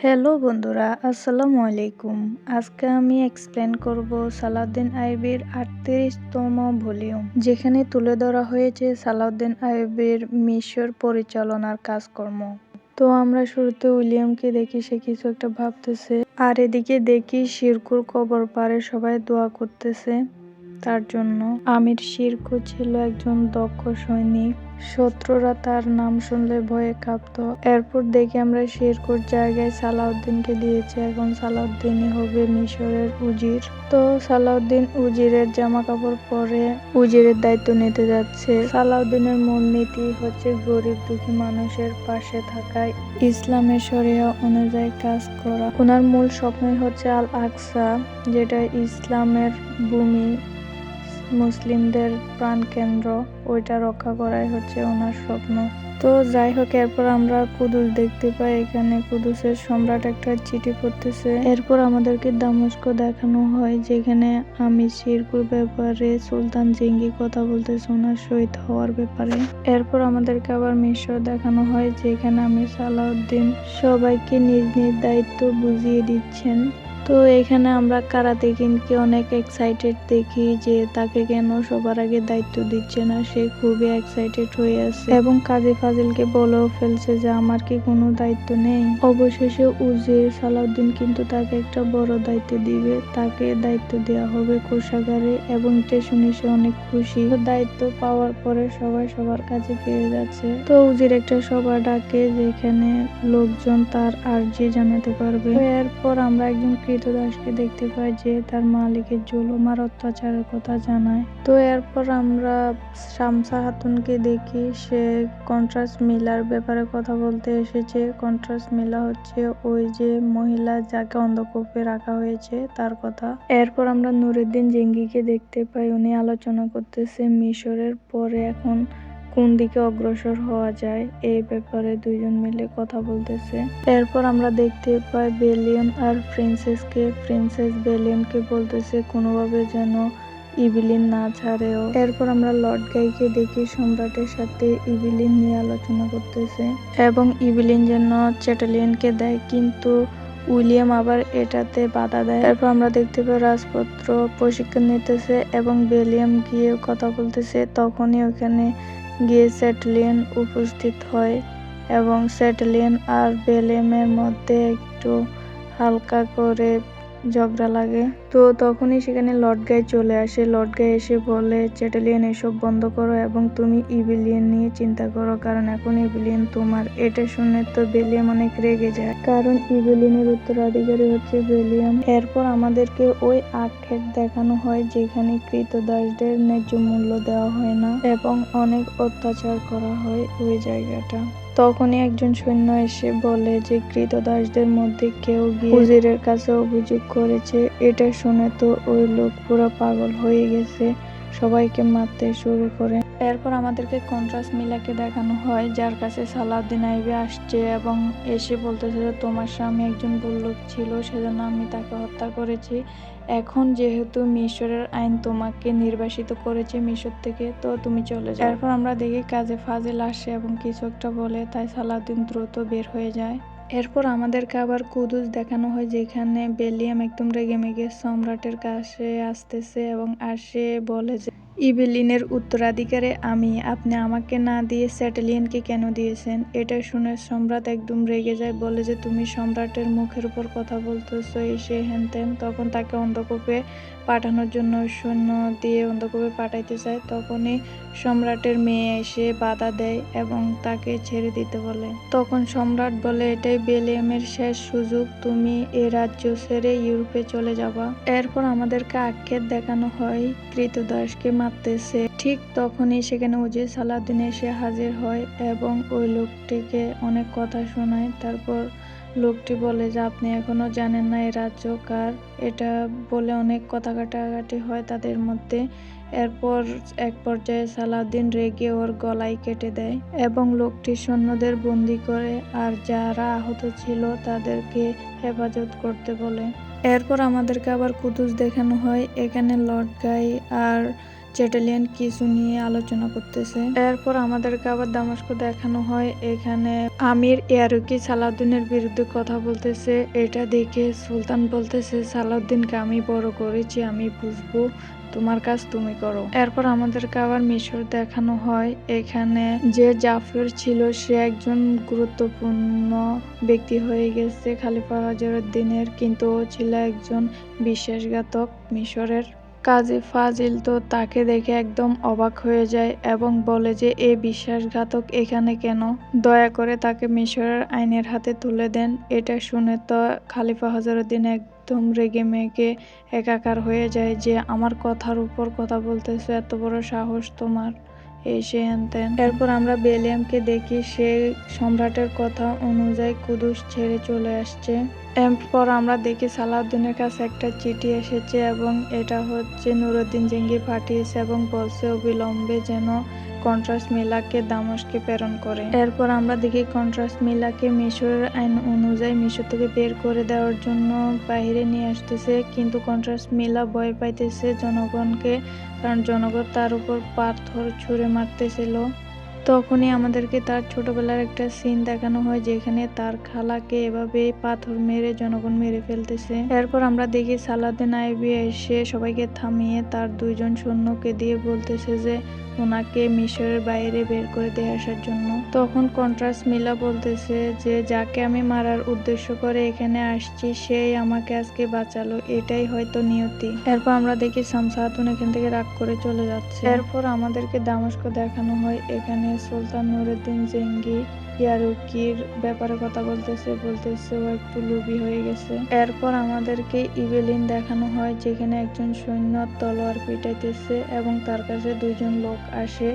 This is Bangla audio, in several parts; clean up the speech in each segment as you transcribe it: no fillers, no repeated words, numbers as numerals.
হ্যালো বন্ধুরা, আসসালামু আলাইকুম। আজকে আমি এক্সপ্লেন করব সালাউদ্দিন আইয়ুবীর ৩৮তম ভলিউম, যেখানে তুলে ধরা হয়েছে সালাউদ্দিন আইয়ুবীর মিশর পরিচালনার কাজকর্ম। তো আমরা শুরুতে উইলিয়ামকে দেখি, সে কিছু একটা ভাবতেছে, আর এদিকে দেখি শিরকুর কবর পাড়ে সবাই দোয়া করতেছে তার জন্য। আমির শিরকু ছিল একজন দক্ষ সৈনিক, শত্রুরা তার নাম শুনলে ভয়ে কাঁপত। এরপর দেখি আমরা শিরকুর জায়গায় সালাউদ্দিনকে দিয়েছে, এখন সালাউদ্দিনই হবে মিশরের উজির। তো সালাউদ্দিন উজিরের জামা কাপড় পরে উজিরের দায়িত্ব নিতে যাচ্ছে। সালাউদ্দিনের মূল নীতি হচ্ছে গরিব দুঃখী মানুষের পাশে থাকা, ইসলামের শরিয়া অনুযায়ী কাজ করা। ওনার মূল স্বপ্নই হচ্ছে আল আকসা, যেটা ইসলামের ভূমি, মুসলিমদের প্রাণকেন্দ্র, ওইটা রক্ষা করাই হচ্ছে ওনার স্বপ্ন। তো যাই হোক, এরপর আমরা কুদুস দেখতে পাই। এখানে কুদুসের সম্রাট একটা চিঠি পড়তেছে। এরপর আমাদেরকে দামেস্ক দেখানো হয়, যেখানে আমির শিরকুর ব্যাপারে সুলতান জেঙ্গি কথা বলতেছে ওনার শহীদ হওয়ার ব্যাপারে। এরপর আমাদেরকে আবার মিশর দেখানো হয়, যেখানে আমির সালাউদ্দিন সবাইকে নিজ নিজ দায়িত্ব বুঝিয়ে দিচ্ছেন। তো এখানে আমরা কারাতেকিনকে অনেক এক্সাইটেড দেখি যে তাকে কেন সবার আগে দায়িত্ব দিচ্ছে না। সে খুবই এক্সাইটেড হয়ে আছে এবং কাজী ফাজিলকে বলেও ফেলছে যে আমার কি কোনো দায়িত্ব নেই। অবশেষে উজির সালাউদ্দিন কিন্তু তাকে একটা বড় দায়িত্ব দিবে, তাকে দায়িত্ব দেওয়া হবে কোষাগারে, এবং এটা শুনে সে অনেক খুশি। দায়িত্ব পাওয়ার পরে সবাই সবার কাছে ফিরে যাচ্ছে। তো উজির একটা সভা ডাকে, যেখানে লোকজন তার আর্জি জানাতে পারবে। এরপর আমরা একজন কৃতদাসকে দেখতে পাই, যে তার মালিকের জুলুম আর অত্যাচারের কথা জানায়। তো এরপর আমরা শামসা খাতুনকে দেখি, সে কন্ট্রাস্ট মিলার ব্যাপারে কথা বলতে এসেছে। কন্ট্রাস্ট মিলা হচ্ছে ওই যে মহিলা যাকে অন্ধকূপে রাখা হয়েছে তার কথা। এরপর আমরা নুরউদ্দিন জেঙ্গিকে দেখতে পাই, উনি আলোচনা করতেছে মিশরের পরে এখন কোন দিকে অগ্রসর হওয়া যায় এই ব্যাপারে দুইজন মিলে কথা বলতেছে। এরপর আমরা দেখতে পাই বেলিয়ন আর প্রিন্সেসকে। প্রিন্সেস বেলিয়নকে বলতেছে কোনোভাবে যেন ইভিলিন না ছাড়েও। এরপর আমরা লর্ড গাইকে দেখি, সম্রাটের সাথে ইভিলিন নিয়ে আলোচনা করতেছে এবং ইভিলিন যেন চ্যাটালিয়ানকে দেয়, কিন্তু উইলিয়াম আবার এটাতে বাধা দেয়। এরপর আমরা দেখতে পাই রাজপুত্র প্রশিক্ষণ নিতেছে এবং বেলিয়াম গিয়ে কথা বলতেছে। তখনই ওখানে গিয়ে চ্যাটালিয়ান উপস্থিত হয় এবং চ্যাটালিয়ান আর বেলিয়ামের মধ্যে একটু হালকা করে ঝগড়া লাগে। তো তখনই সেখানে লর্ড গাই চলে আসে। লর্ড গাই এসে বলে, চ্যাটালিয়ান এসব বন্ধ করো এবং তুমি ইভিলিয়ান নিয়ে চিন্তা করো, কারণ এখন ইভিলিয়ান তোমার। এটা শুনে তো বেলিয়াম অনেক রেগে যায়, কারণ ইভিলিয়ানের উত্তরাধিকারী হচ্ছে বেলিয়াম। এরপর আমাদেরকে ওই আক্ষেপ দেখানো হয়, যেখানে কৃতদাসদের ন্যায্য মূল্য দেওয়া হয় না এবং অনেক অত্যাচার করা হয় ওই জায়গাটা। তখনই একজন সৈন্য এসে বলে যে কৃতদাসদের মধ্যে কেউ গিয়ে উজিরের কাছে অভিযোগ করেছে। এটা শুনে তো ওই লোক পুরো পাগল হয়ে গেছে, সবাইকে মারতে শুরু করে। এরপর আমাদেরকে কন্ট্রাস্ট মিলাকে দেখানো হয়, যার কাছে সালাউদ্দিন আইয়ুবী আসছে এবং এসে বলতেছে যে তোমার স্বামী একজন ভুল লোক ছিল, সেজন্য আমি তাকে হত্যা করেছি। এখন যেহেতু মিশরের আইন তোমাকে নির্বাসিত করেছে মিশর থেকে, তো তুমি চলে যাও। এরপর আমরা দেখি কাজী ফাজিল আসে এবং কিছু একটা বলে, তাই সালাউদ্দিন দ্রুত বের হয়ে যায়। এরপর আমাদেরকে আবার কুদুস দেখানো হয়, যেখানে বেলিয়াম একদম রেগেমেগে সম্রাটের কাছে আসতেছে এবং আসে বলে যে ইভিলিনের উত্তরাধিকারী আমি, আপনি আমাকে না দিয়ে চ্যাটালিয়ানকে কেন দিয়েছেন। এটা শুনে সম্রাট একদম রেগে যায়, বলে যে তুমি সম্রাটের মুখের উপর কথা বলতেছো এসে হেন তেন। তখন তাকে অন্ধকূপে পাঠানোর জন্য সৈন্য দিয়ে অন্ধকূপে পাঠাইতে চায়। তখনই সম্রাটের মেয়ে এসে বাধা দেয় এবং তাকে ছেড়ে দিতে বলে। তখন সম্রাট বলে, এটাই বেলিয়ামের শেষ সুযোগ, তুমি এ রাজ্য ছেড়ে ইউরোপে চলে যাবা। এরপর আমাদেরকে আক্ষেপ দেখানো হয় কৃতদাসকে মারতেছে। ঠিক তখনই সেখানে উজির সালাউদ্দিন এসে হাজির হয় এবং ওই লোকটিকে অনেক কথা শোনায়। তারপর লোকটি বলে যে আপনি এখনো জানেন না এ রাজ্য কার। এটা বলে অনেক কথা কাটাকাটি হয় তাদের মধ্যে। এরপর এক পর্যায়ে সালাউদ্দিন রেগে ওর গলায় কেটে দেয় এবং লোকটির সৈন্যদের বন্দি করে, আর যারা আহত ছিল তাদেরকে হেফাজত করতে বলে। এরপর আমাদেরকে আবার কুদুস দেখানো হয়। এখানে লর্ড গাই আর চ্যাটেলিয়ান কিছু নিয়ে আলোচনা করতেছে। এরপর আমাদেরকে আবার দামেস্ক দেখানো হয়। এখানে আমির ইয়ারুকি সালাউদ্দিনের বিরুদ্ধে কথা বলতেছে। এটা দেখে সুলতান বলতেছে, সালাউদ্দিনকে আমি বড় করেছি, আমি বুঝবো, তোমার কাজ তুমি করো। এরপর আমাদেরকে আবার মিশর দেখানো হয়। এখানে যে জাফর ছিল সে একজন গুরুত্বপূর্ণ ব্যক্তি হয়ে গেছে খলিফা হজরুদ্দিনের, কিন্তু ও ছিল একজন বিশ্বাসঘাতক মিশরের। কাজী ফাজিল তো তাকে দেখে একদম অবাক হয়ে যায় এবং বলে যে এই বিশ্বাসঘাতক এখানে কেন, দয়া করে তাকে মিশরের আইনের হাতে তুলে দেন। এটা শুনে তো খলিফা হজরুদ্দিন একদম রেগে মেগে একাকার হয়ে যায় যে আমার কথার উপর কথা বলতেছে, এত বড় সাহস তোমার, এই সে হেনতেন। এরপর আমরা বেলিয়ামকে দেখি, সে সম্রাটের কথা অনুযায়ী কুদুস ছেড়ে চলে আসছে। এরপর আমরা দেখি সালাউদ্দিনের কাছে একটা চিঠি এসেছে এবং এটা হচ্ছে নুরুদ্দিন জেঙ্গি পাঠিয়েছে এবং বলছে অবিলম্বে যেন কন্ট্রাস মিলাকে দামেস্কে প্রেরণ করে। এরপর আমরা দেখি কন্ট্রাস মিলাকে মিশরের আইন অনুযায়ী মিশর থেকে বের করে দেওয়ার জন্য বাইরে নিয়ে আসতেছে, কিন্তু কন্ট্রাস মিলা ভয় পাইতেছে জনগণকে, কারণ জনগণ তার উপর পাথর ছুঁড়ে মারতেছিল। তখনই আমাদেরকে তার ছোটবেলার একটা সিন দেখানো হয় যেখানে তার খালাকে এভাবে পাথর মেরে জনগণ মেরে ফেলতেছে। এরপর আমরা দেখি সালাউদ্দিন আইবি এসে সবাইকে থামিয়ে তার 2 জন সৈন্যকে দিয়ে বলতেছে যে ওনাকে মিশরের বাইরে বের করে দিয়ে আসার জন্য। তখন কন্ট্রাস মিলা বলতেছে যে যাকে আমি মারার উদ্দেশ্য করে এখানে আসছি সেই আমাকে আজকে বাঁচালো, এটাই হয়তো নিয়তি। এরপর আমরা দেখি শামসা খাতুন এখান থেকে রাগ করে চলে যাচ্ছে। এরপর আমাদেরকে দামেস্ক দেখানো হয়। এখানে সুলতান নুরুদ্দিন জেঙ্গি ইয়ারুকির ব্যাপারে কথা বলতেছে ও একটু লোভী হয়ে গেছে। এরপর আমাদেরকে ইবেলিন দেখানো হয় যেখানে একজন সৈন্য তলোয়ার পিটাইতেছে এবং তার কাছে 2 জন লোক আসে।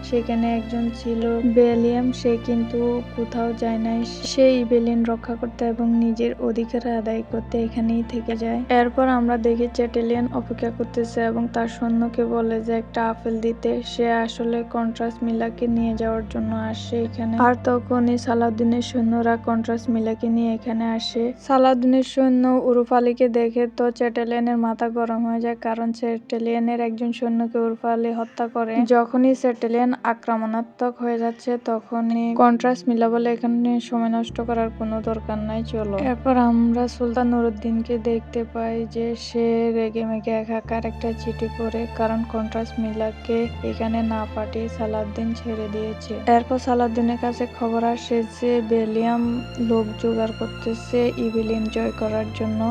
সেখানে একজন ছিল বেলিয়াম, সে কিন্তু কোথাও যায় নাই, সে ইবেলিন রক্ষা করতে এবং নিজের অধিকার আদায় করতে এখানেই থেকে যায়। এরপর আমরা দেখি চ্যাটেলিয়ান অপেক্ষা করতেছে এবং তার সৈন্যকে বলে যে একটা আপেল দিতে। সে আসলে কন্ট্রাস মিলাকে নিয়ে যাওয়ার জন্য আসে এখানে। আর তখনই সালাউদ্দিনের সৈন্যরা কন্ট্রাস মিলাকে নিয়ে এখানে আসে। সালাউদ্দিনের সৈন্য উরুফ আলীকে দেখে তো চ্যাটেলিয়ানের মাথা গরম হয়ে যায়, কারণ চ্যাটেলিয়ানের একজন সৈন্যকে উরুফ আলী হত্যা করে। যখনই চ্যাটেলিয়ান আক্রমণাত্মক হয়ে যাচ্ছে তখনই কন্ট্রাস মিলা বলে এখানে সময় নষ্ট করার কোনো দরকার নাই, চলো। এরপর আমরা সুলতান নুরুদ্দিনকে দেখতে পাই যে সে রেগে মেগে একাকার একটা চিঠি পড়ে, কারণ কন্ট্রাস মিলাকে এখানে না পাঠিয়ে সালাউদ্দিন ছেড়ে দিয়েছে। এরপর সালাউদ্দিনের কাছে খবর আসে যে বেলিয়াম লোক জোগাড় করতেছে ইবেলিন জয় করার জন্য।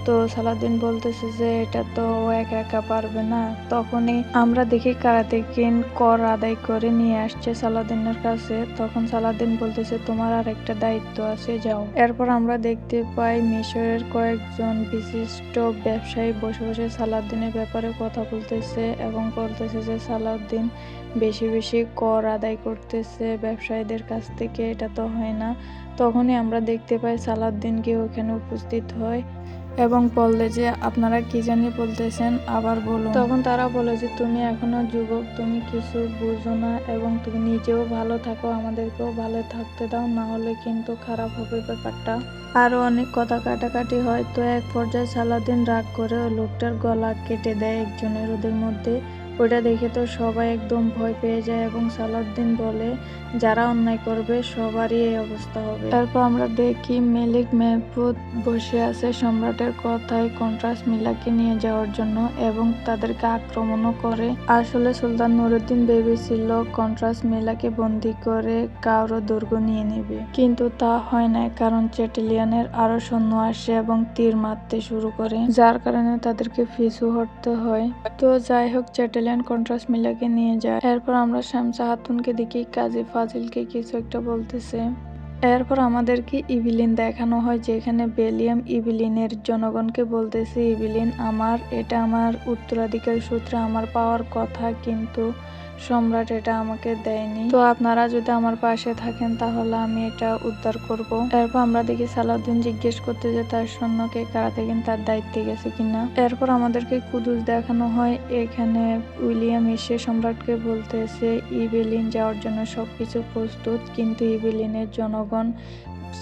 তো সালাউদ্দিন বলতেছে যে এটা তো একা একা পারবে না। তখনই আমরা দেখি কারাতেকিন কর আদায় করে নিয়ে আসছে সালাউদ্দিনের কাছে। তখন সালাউদ্দিন বলতেছে তোমার আর একটা দায়িত্ব আছে, যাও। এরপর আমরা দেখতে পাই মিশরের কয়েকজন বিশিষ্ট ব্যবসায়ী বসে বসে সালাউদ্দিনের ব্যাপারে কথা বলতেছে এবং বলতেছে যে সালাউদ্দিন বেশি বেশি কর আদায় করতেছে ব্যবসায়ীদের কাছ থেকে, এটা তো হয় না। তখনই আমরা দেখতে পাই সালাউদ্দিনকে ওখানে উপস্থিত হয় এবং বললে যে আপনারা কি জানি বলতেছেন, আবার বলুন। তখন তারা বলে যে তুমি এখনো যুবক, তুমি কিছু বুঝো না এবং তুমি নিজেও ভালো থাকো, আমাদেরকেও ভালো থাকতে দাও, না হলে কিন্তু খারাপ হবে ব্যাপারটা। আরো অনেক কথা কাটাকাটি হয়। তো এক পর্যায়ে সালাউদ্দিন রাগ করে ওই লোকটার গলা কেটে দেয় একজনের ওদের মধ্যে। ওইটা দেখে তো সবাই একদম ভয় পেয়ে যায় এবং সালাউদ্দিন বলে যারা অন্যায় করবে সবারই এই অবস্থা হবে। তারপর আমরা দেখি মেলিক মেহফুদ বসে আছে সম্রাটের কথায় কন্ট্রাস মিলাকে নিয়ে যাওয়ার জন্য এবং তাদেরকে আক্রমণও করে। আসলে সুলতান নুরুদ্দিন ভেবেছিল কন্ট্রাস মিলাকে বন্দী করে কাউরো দুর্গ নিয়ে নেবে, কিন্তু তা হয় না, কারণ চ্যাটেলিয়ানের আরো সৈন্য আসে এবং তীর মারতে শুরু করে, যার কারণে তাদেরকে পিছু হটতে হয়। তো যাই হোক, চ্যাটেলিয়ান কন্ট্রাস মিলাকে নিয়ে যায়। এরপর আমরা শামসা খাতুনকে দেখি কাজী ফাজিলকে কিছু একটা বলতেছে। এরপর আমাদেরকে ইবেলিন দেখানো হয় যেখানে বেলিয়াম ইবেলিনের জনগণকে বলতেছে ইবেলিন আমার, এটা আমার উত্তরাধিকার সূত্রে আমার পাওয়ার কথা, কিন্তু সম্রাট এটা আমাকে দেয়নি। তো আপনারা যদি আমার পাশে থাকেন তাহলে আমি এটা উদ্ধার করব। এরপর আমরা দেখি সালাউদ্দিন জিজ্ঞেস করতে যে তার সৈন্যকে কারাতেকিন তার দায়িত্বে গেছে কিনা। এরপর আমাদেরকে কুদুস দেখানো হয়। এখানে উইলিয়াম এসে সম্রাটকে বলতেছে ইবেলিন যাওয়ার জন্য সবকিছু প্রস্তুত, কিন্তু ইবেলিনের জনগণ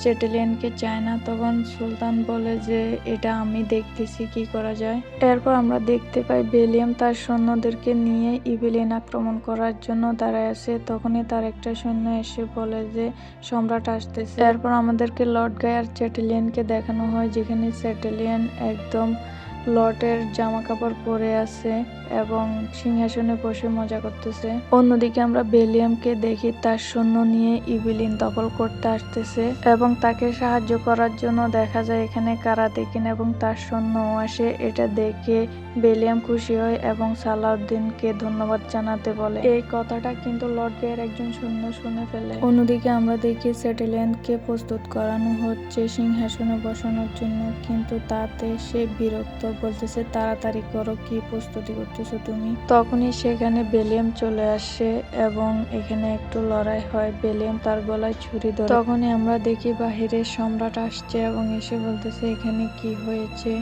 চ্যাটেলিয়ানকে চায় না। তখন সুলতান বলে যে এটা আমি দেখতেছি কি করা যায়। এরপর আমরা দেখতে পাই বেলিয়াম তার সৈন্যদেরকে নিয়ে ইভেলিন আক্রমণ করার জন্য দাঁড়ায় আছে। তখনই তার একটা সৈন্য এসে বলে যে সম্রাট আসতেছে। এরপর আমাদেরকে লর্ড গাই আর চ্যাটেলিয়ানকে দেখানো হয়, যেখানে চ্যাটেলিয়ান একদম লর্ডের জামা কাপড় পরে আছে এবং সিংহাসনে বসে মজা করতেছে। অন্যদিকে আমরা বেলিয়ামকে দেখি তার সৈন্য নিয়ে ইভেলিন দখল করতে আসতেছে এবং তাকে সাহায্য করার জন্য দেখা যায় এখানে কারাতেকিন এবং তার সৈন্যও আসে। এটা দেখে বেলিয়াম খুশি হয় এবং সালাউদ্দিনকে ধন্যবাদ জানাতে বলে। এই কথাটা কিন্তু লর্ড গাইয়ের একজন সৈন্য শুনে ফেলে। অন্যদিকে আমরা দেখি চ্যাটেলিয়ানকে প্রস্তুত করানো হচ্ছে সিংহাসনে বসানোর জন্য, কিন্তু তাতে সে বিরক্ত, বলতেছে তাড়াতাড়ি করো, কি প্রস্তুতি করতেছো তুমি। তখনই সেখানে বেলিয়াম চলে আসে এবং এখানে একটু লড়াই হয়। বেলিয়াম তার গলায় ছুরি ধরে। তখনই আমরা দেখি বাহিরে সম্রাট আসছে এবং এসে বলতেছে এখানে কি হয়েছে।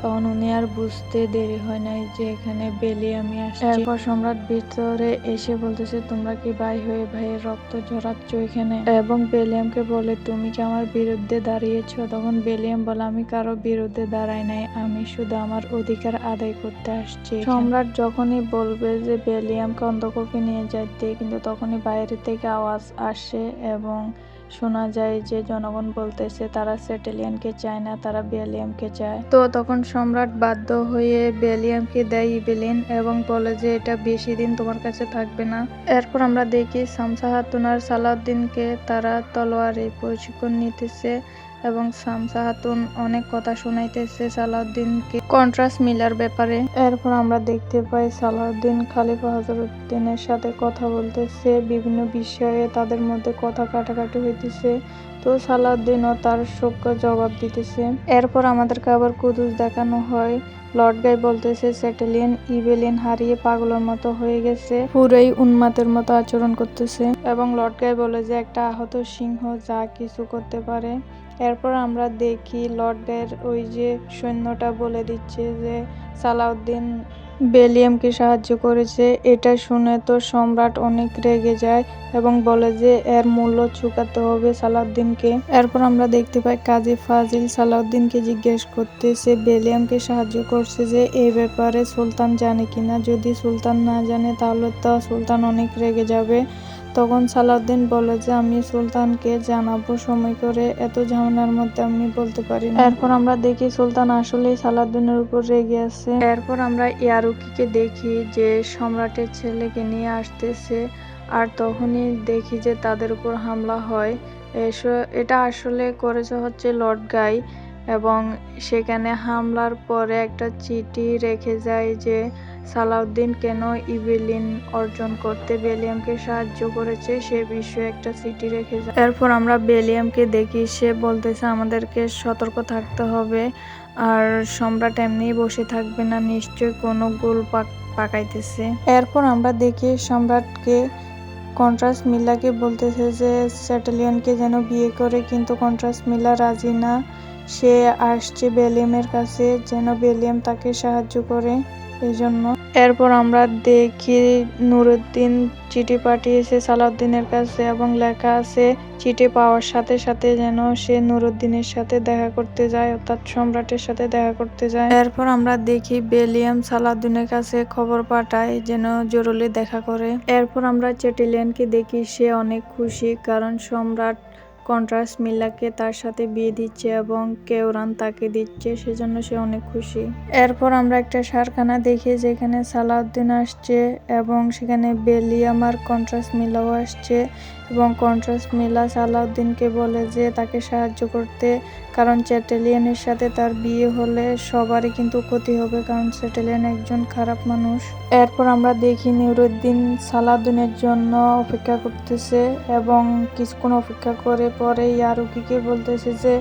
তখন উনি আর বুঝতে দেরি হয় নাই যে এখানে বেলিয়ামই আসছে। এরপর সম্রাট ভিতরে এসে বলতেছে তোমরা কি ভাই হয়ে ভাইয়ের রক্ত ঝরাচ্ছ এখানে, এবং বেলিয়ামকে বলে তুমি কি আমার বিরুদ্ধে দাঁড়িয়েছো। তখন বেলিয়াম বলে আমি কারো বিরুদ্ধে দাঁড়াই নাই, আমি শুধু আমার অধিকার আদায় করতে আসছি। সম্রাট যখনই বলবে যে বেলিয়ামকে অন্ধকূপে নিয়ে যাইতে, কিন্তু তখনই বাইরে থেকে আওয়াজ আসে এবং শোনা যায় যে জনগণ বলতেছে তারা চ্যাটেলিয়ানকে চায় না, তারা বেলিয়ামকে চায়। তো তখন সম্রাট বাধ্য হয়ে বেলিয়ামকে দেয় ইভেলিন এবং বলে যে এটা বেশি দিন তোমার কাছে থাকবে না। এরপর আমরা দেখি শামসা খাতুন আর সালাউদ্দিনকে তারা তলোয়ারে প্রশিক্ষণ নিতেছে এবং শামসা খাতুন অনেক কথা শোনাইতেছে সালাউদ্দিনকে কন্ট্রাস্ট মিলার ব্যাপারে। এরপর আমরা দেখতে পাই সালাউদ্দিন খলিফা হযরতউদ্দিনের সাথে কথা বলতেছে বিভিন্ন বিষয়ে, তাদের মধ্যে কথা কাটাকাটি হইতেছে। তো সালাউদ্দিনও তার সূক্ষ্ম জবাব দিতেছে। এরপর আমাদেরকে আবার কুদুস দেখানো হয়। লর্ড গাই বলতেছে চ্যাটেলিয়ান ইভেলিন হারিয়ে পাগলের মতো হয়ে গেছে, পুরোই উন্মাদের মতো আচরণ করতেছে এবং লর্ড গাই বলে যে একটা আহত সিংহ যা কিছু করতে পারে। এরপর আমরা দেখি লর্ড গাইয়ের ওই যে সৈন্যটা বলে দিচ্ছে যে সালাউদ্দিন বেলিয়ামকে সাহায্য করেছে। এটা শুনে তো সম্রাট অনেক রেগে যায় এবং বলে যে এর মূল্য চুকাতে হবে সালাউদ্দিনকে। এরপর আমরা দেখতে পাই কাজী ফাজিল সালাউদ্দিনকে জিজ্ঞেস করতেছে বেলিয়ামকে সাহায্য করছে যে এই ব্যাপারে সুলতান জানে কিনা। যদি সুলতান না জানে তাহলে তো সুলতান অনেক রেগে যাবে। তখন সালাউদ্দিন বলে যে আমি সুলতানকে জানাবো সময় করে, এত ঝামেলার মধ্যে আমি বলতে পারি না। এরপর আমরা দেখি সুলতান আসলেই সালাউদ্দিনের উপর রেগে আছে। এরপর আমরা ইয়ারুকিকে দেখি যে সম্রাটের ছেলেকে নিয়ে আসতেছে, আর তখনই দেখি যে তাদের উপর হামলা হয়। এটা আসলে করেছে হচ্ছে লর্ড গাই এবং সেখানে হামলার পরে একটা চিঠি রেখে যায় যে সালাউদ্দিন কেন ইভেলিন অর্জন করতে বেলিয়ামকে সাহায্য করেছে সে বিষয়ে একটা চিঠি রেখে যায়। এরপর আমরা বেলিয়ামকে দেখি, সে বলতেছে আমাদেরকে সতর্ক থাকতে হবে, আর সম্রাট এমনি বসে থাকবে না, নিশ্চয় কোনো গোল পাকাইতেছে। এরপর আমরা দেখি সম্রাটকে কন্ট্রাস্ট মিলাকে বলতেছে যে চ্যাটেলিয়ানকে যেন বিয়ে করে, কিন্তু কন্ট্রাস্ট মিলা রাজি না। সে আসছে বেলিয়ামের কাছে যেন বেলিয়াম তাকে সাহায্য করে এই জন্য। এরপর আমরা দেখি নুরউদ্দিন চিঠি পাঠিয়েছে সালাউদ্দিনের কাছে এবং লেখা আছে চিঠি পাওয়ার সাথে সাথে যেন সে নুরউদ্দিনের সাথে দেখা করতে যায়, অর্থাৎ সম্রাটের সাথে দেখা করতে যায়। এরপর আমরা দেখি বেলিয়াম সালাউদ্দিনের কাছে খবর পাঠায় যেন জরুরি দেখা করে। এরপর আমরা চ্যাটেলিয়ানকে দেখি, সে অনেক খুশি কারণ সম্রাট কন্ট্রাস্ট মিলাকে তার সাথে বিয়ে দিচ্ছে এবং কেওরান তাকে দিচ্ছে, সেজন্য সে অনেক খুশি। এরপর আমরা একটা সারখানা দেখি যেখানে সালাউদ্দিন আসছে এবং সেখানে বেলিয়াম আর কন্ট্রাস্ট মিলাও আসছে এবং কন্ট্রাস্ট মিলা সালাউদ্দিনকে বলে যে তাকে সাহায্য করতে, কারণ চ্যাটেলিয়ানের সাথে তার বিয়ে হলে সবারই কিন্তু ক্ষতি হবে, কারণ চ্যাটেলিয়ান একজন খারাপ মানুষ। এরপর আমরা দেখি নুরউদ্দিন সালাউদ্দিনের জন্য অপেক্ষা করতেছে এবং কিছুক্ষণ অপেক্ষা করে পরে ইয়ারুকিকে বলতেছে যে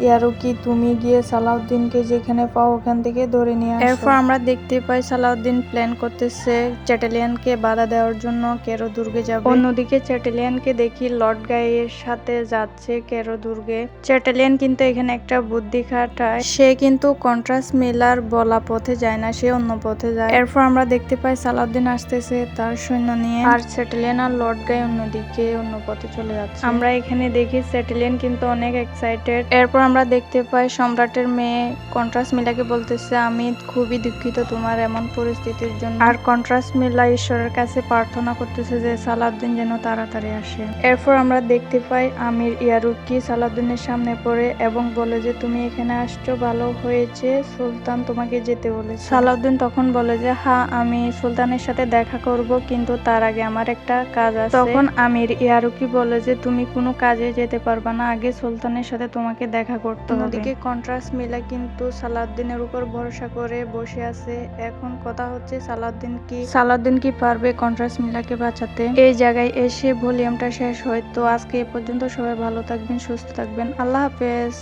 ইয়ারুকি তুমি গিয়ে সালাউদ্দিনকে যেখানে পাও ওখান থেকে ধরে নিয়ে আসো। এরপর আমরা দেখতে পাই সালাউদ্দিন প্ল্যান করতেছে চ্যাটেলিয়ানকে বাধা দেওয়ার জন্য কেরো দুর্গে যাবে। অন্যদিকে চ্যাটেলিয়ানকে দেখি লর্ড গাইয়ের সাথে যাচ্ছে কেরো দুর্গে। চ্যাটেলিয়ান কিন্তু এখানে একটা বুদ্ধি খাটায়, সে কিন্তু কন্ট্রাস্ট মিলার বলা পথে যায় না, সে অন্য পথে যায়। এরপর আমরা দেখতে পাই সালাউদ্দিন আসতেছে তার সৈন্য নিয়ে, আর চ্যাটেলিয়ান আর লর্ড গাই অন্যদিকে অন্য পথে চলে যাচ্ছে। আমরা এখানে দেখি চ্যাটেলিয়ান কিন্তু অনেক এক্সাইটেড। এরপর আমরা দেখতে পাই সম্রাটের মেয়ে কন্ট্রাস্ট মিলাকে বলতেছে আমি খুবই দুঃখিত তোমার এমন পরিস্থিতির জন্য, আর কন্ট্রাস্ট মিলা ঈশ্বরের কাছে প্রার্থনা করতেছে যে সালাউদ্দিন যেন তাড়াতাড়ি আসে। এরপর আমরা দেখতে পাই আমির ইয়ারুকি সালাউদ্দিনের সামনে পড়ে এবং বলে যে তুমি এখানে আসছো ভালো হয়েছে, সুলতান তোমাকে যেতে বলেছে। সালাউদ্দিন তখন বলে যে হ্যাঁ আমি সুলতানের সাথে দেখা করব, কিন্তু তার আগে আমার একটা কাজ আছে। তখন আমির ইয়ারুকি বলে যে তুমি কোনো কাজে যেতে পারবা না, আগে সুলতানের সাথে তোমাকে দেখা করতে হবে। অন্যদিকে কন্ট্রাস্ট মিলা কিন্তু সালাউদ্দিনের উপর ভরসা করে বসে আছে। এখন কথা হচ্ছে সালাউদ্দিন কি পারবে কন্ট্রাস্ট মিলাকে বাঁচাতে। এই জায়গায় এসে ভলিউমটা শেষ হয়। তো আজকে এ পর্যন্ত, সবাই ভালো থাকবেন, সুস্থ থাকবেন, আল্লাহ হাফেজ।